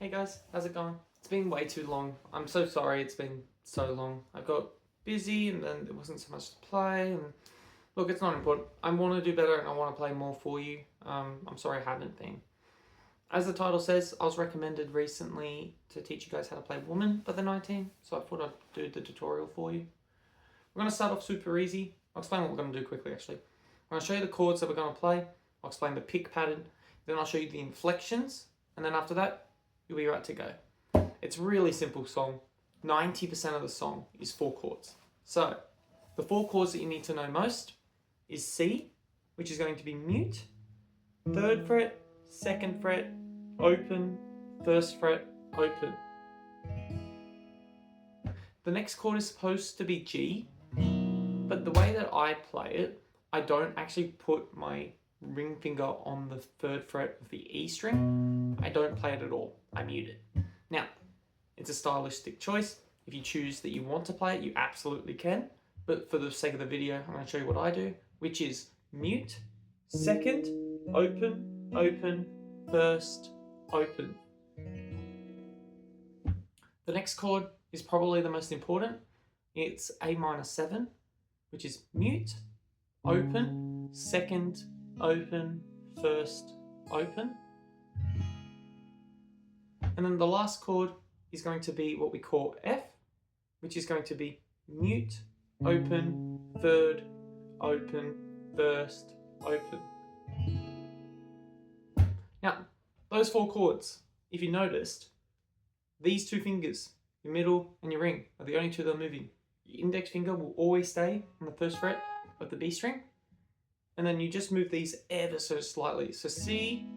Hey guys, how's it going? It's been way too long. I'm so sorry it's been so long. I got busy and then there wasn't so much to play and look, it's not important. I want to do better and I want to play more for you. I'm sorry I haven't been. As the title says, I was recommended recently to teach you guys how to play Woman by the 19, so I thought I'd do the tutorial for you. We're going to start off super easy. I'll explain what we're going to do quickly actually. I'm going to show you the chords that we're going to play. I'll explain the pick pattern. Then I'll show you the inflections. And then after that, you'll be right to go. It's a really simple song. 90% of the song is 4 chords. So, the 4 chords that you need to know most is C, which is going to be mute, 3rd fret, 2nd fret, open, 1st fret, open. The next chord is supposed to be G, but the way that I play it, I don't actually put my ring finger on the 3rd fret of the E string. I don't play it at all. I mute it. Now, it's a stylistic choice. If you choose that you want to play it, you absolutely can. But for the sake of the video, I'm going to show you what I do, which is mute, 2nd, open, open, 1st, open. The next chord is probably the most important. It's A minor 7, which is mute, open, 2nd, open, 1st, open. And then the last chord is going to be what we call F, which is going to be mute, open, 3rd, open, 1st, open. Now, those 4 chords, if you noticed, these 2 fingers, your middle and your ring, are the only 2 that are moving. Your index finger will always stay on the 1st fret of the B string, and then you just move these ever so slightly. So C,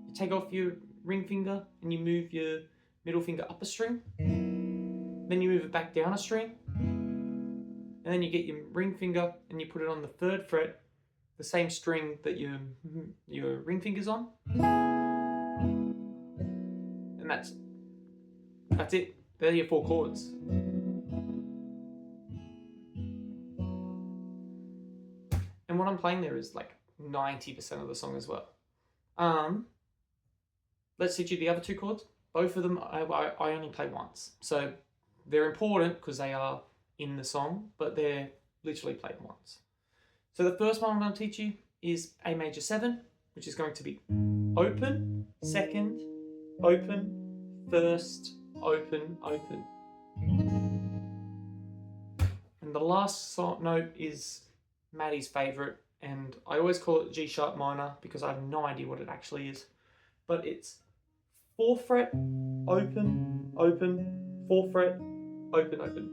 you take off your ring finger and you move your middle finger up a string, then you move it back down a string, and then you get your ring finger and you put it on the 3rd fret, the same string that your ring finger's on, and that's it. They're your 4 chords. And what I'm playing there is like 90% of the song as well. Let's teach you the other 2 chords. Both of them I only play once. So they're important because they are in the song, but they're literally played once. So the first one I'm going to teach you is A major 7, which is going to be open, 2nd, open, 1st, open, open. And the last note is Maddie's favourite, and I always call it G sharp minor because I have no idea what it actually is. But it's 4th fret, open, open, 4th fret, open, open.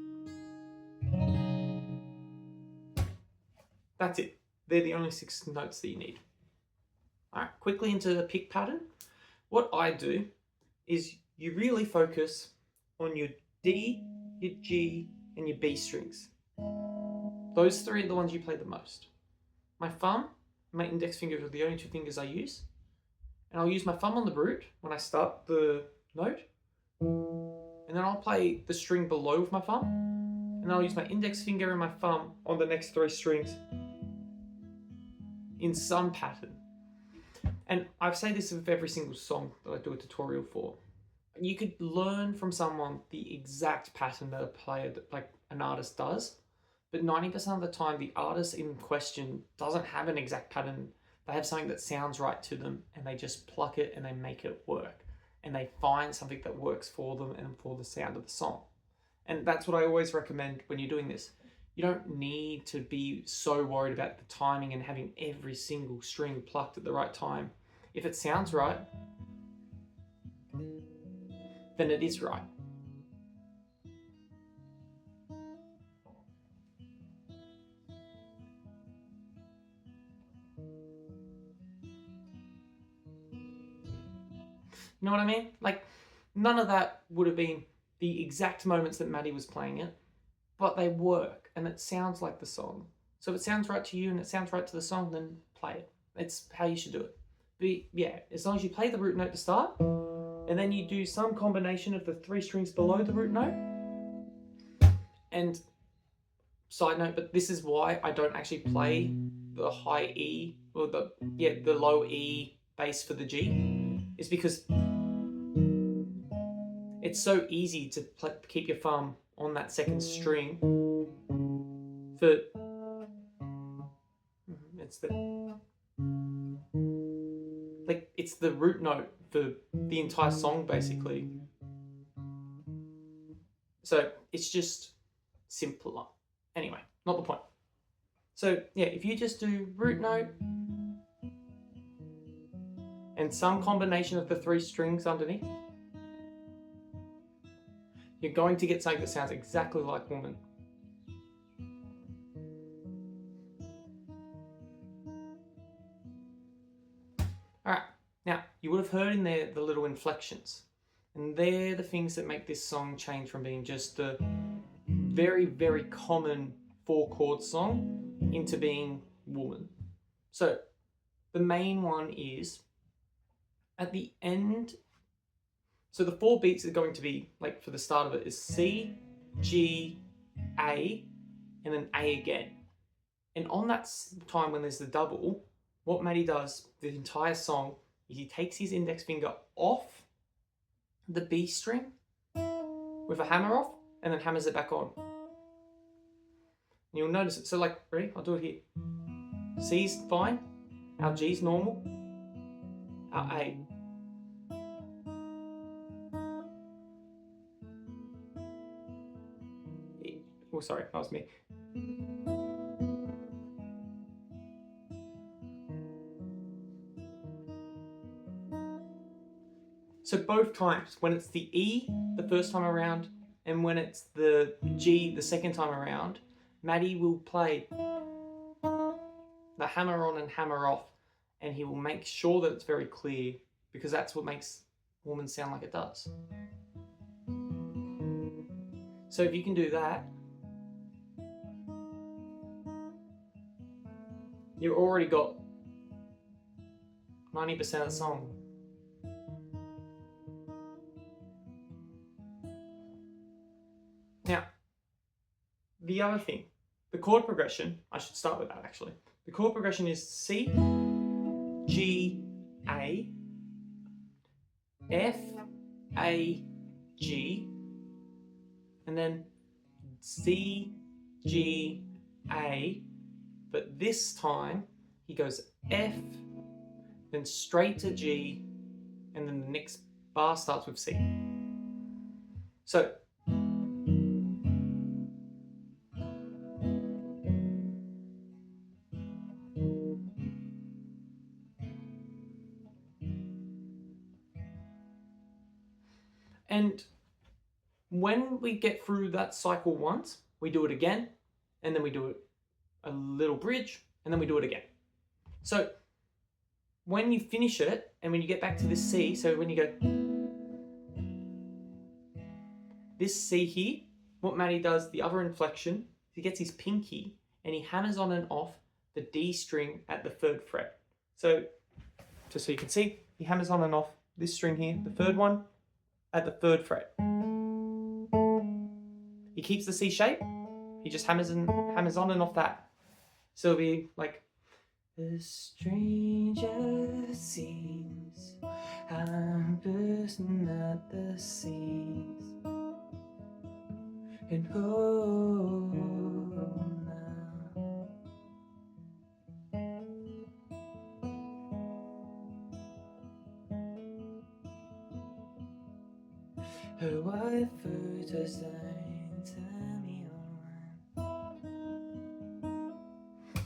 That's it. They're the only 6 notes that you need. Alright, quickly into the pick pattern. What I do is you really focus on your D, your G, and your B strings. Those 3 are the ones you play the most. My thumb and my index fingers are the only 2 fingers I use. And I'll use my thumb on the root when I start the note. And then I'll play the string below with my thumb. And then I'll use my index finger and my thumb on the next 3 strings in some pattern. And I say this with every single song that I do a tutorial for. You could learn from someone the exact pattern that a player, like an artist, does. But 90% of the time, the artist in question doesn't have an exact pattern. They have something that sounds right to them and they just pluck it and they make it work. And they find something that works for them and for the sound of the song. And that's what I always recommend when you're doing this. You don't need to be so worried about the timing and having every single string plucked at the right time. If it sounds right, then it is right. You know what I mean? Like, none of that would have been the exact moments that Maddie was playing it, but they work and it sounds like the song. So if it sounds right to you and it sounds right to the song, then play it. It's how you should do it. But yeah, as long as you play the root note to start, and then you do some combination of the 3 strings below the root note. And side note, but this is why I don't actually play the high E or the low E bass for the G, is because it's so easy to keep your thumb on that second string for, it's the root note for the entire song basically. So it's just simpler. Anyway, not the point. So yeah, if you just do root note and some combination of the 3 strings underneath, you're going to get something that sounds exactly like Woman. Alright, now you would have heard in there the little inflections. And they're the things that make this song change from being just a very, very common 4-chord song into being Woman. So the main one is at the end. So the 4 beats are going to be, like for the start of it, is C, G, A, and then A again. And on that time when there's the double, what Matty does the entire song is he takes his index finger off the B string with a hammer off and then hammers it back on. And you'll notice it. So like, ready? I'll do it here. C's fine. Our G's normal. Our A. Oh, sorry, that was me. So both times, when it's the E the first time around and when it's the G the second time around, Matty will play the hammer on and hammer off, and he will make sure that it's very clear, because that's what makes Woman sound like it does. So if you can do that, you've already got 90% of the song. Now, the other thing, the chord progression, I should start with that actually. The chord progression is C, G, A, F, A, G, and then C, G, A, but this time he goes F, then straight to G, and then the next bar starts with C. So, and when we get through that cycle once, we do it again, and then we do it a little bridge, and then we do it again. So when you finish it, and when you get back to this C, so when you go, this C here, what Matty does, the other inflection, he gets his pinky, and he hammers on and off the D string at the 3rd fret. So, just so you can see, he hammers on and off this string here, the 3rd one, at the 3rd fret. He keeps the C shape, he just hammers on and off that. So it'll be like, the stranger seems, I'm bursting at the seams, and oh now. Her wife first was saying, tell me on.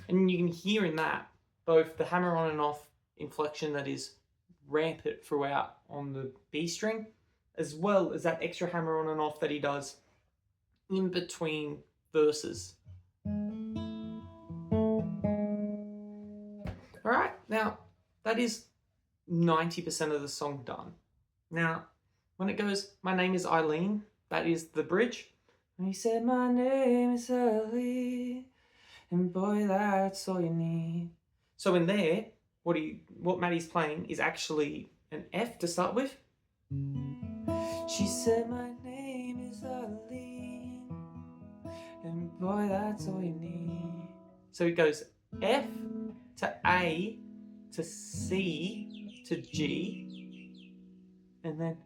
And you can hear in that both the hammer on and off inflection that is rampant throughout on the B string, as well as that extra hammer on and off that he does in between verses. Alright, now that is 90% of the song done. Now, when it goes, my name is Eileen, that is the bridge. And he said, my name is Eileen, and boy, that's all you need. So in there, what Matty's playing is actually an F to start with. She said, my name is Eileen, and boy, that's all you need. So it goes F to A to C to G, and then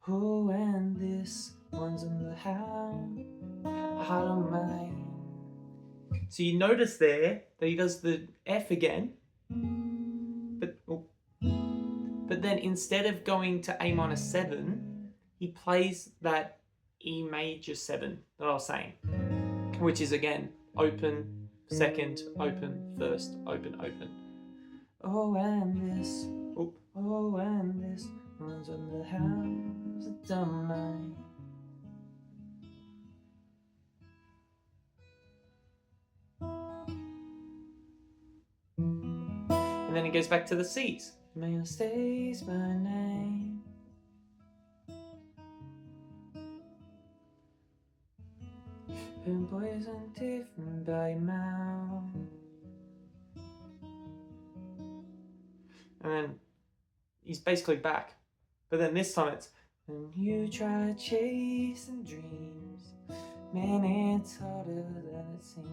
Oh, and this one's on the heart of mine. So you notice there that he does the F again, but then instead of going to A minor 7, he plays that E major 7 that I was saying, which is again open, second, open, first, open, open. Oh, and this, oh, and this one's on the house of mine. And then he goes back to the C's. May I stays my name. And boys are different by mouth. And then he's basically back. But then this time it's, and you try chasing dreams, man, it's harder than it seems.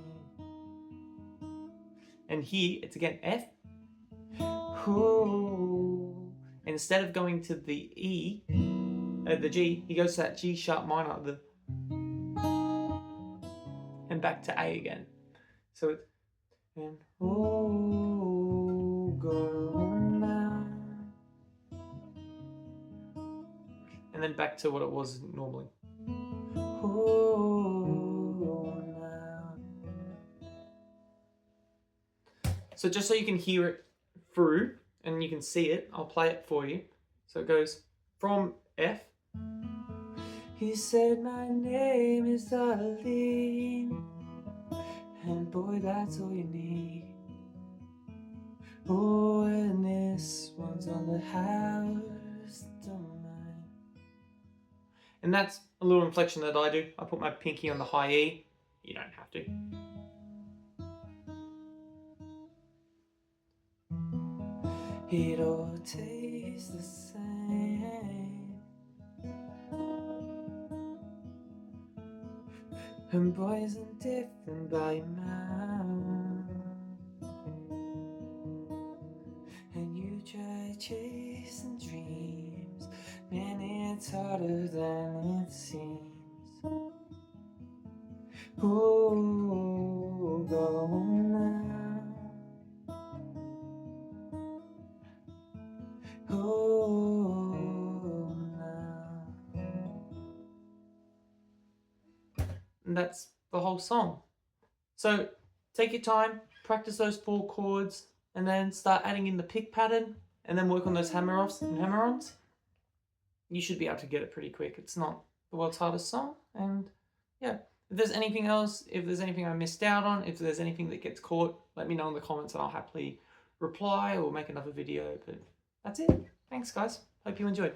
And here it's again F. Ooh. Instead of going to the E, the G, he goes to that G sharp minor, and back to A again. So it's, and oh, go now. And then back to what it was normally. Oh, now. So just so you can hear it through and you can see it, I'll play it for you. So it goes from F. He said my name is Darlene, and boy, that's all you need. Oh, and this one's on the house domain. And that's a little inflection that I do. I put my pinky on the high E. You don't have to. It all tastes the same, and boys are different by mouth. And you try chasing dreams, man, it's harder than it seems. Oh, go now. Oh, now. And that's the whole song. So take your time, practice those 4 chords, and then start adding in the pick pattern, and then work on those hammer-offs and hammer-ons. You should be able to get it pretty quick. It's not the world's hardest song, and yeah. If there's anything else, if there's anything I missed out on, if there's anything that gets caught, let me know in the comments and I'll happily reply or make another video. But that's it. Thanks, guys. Hope you enjoyed.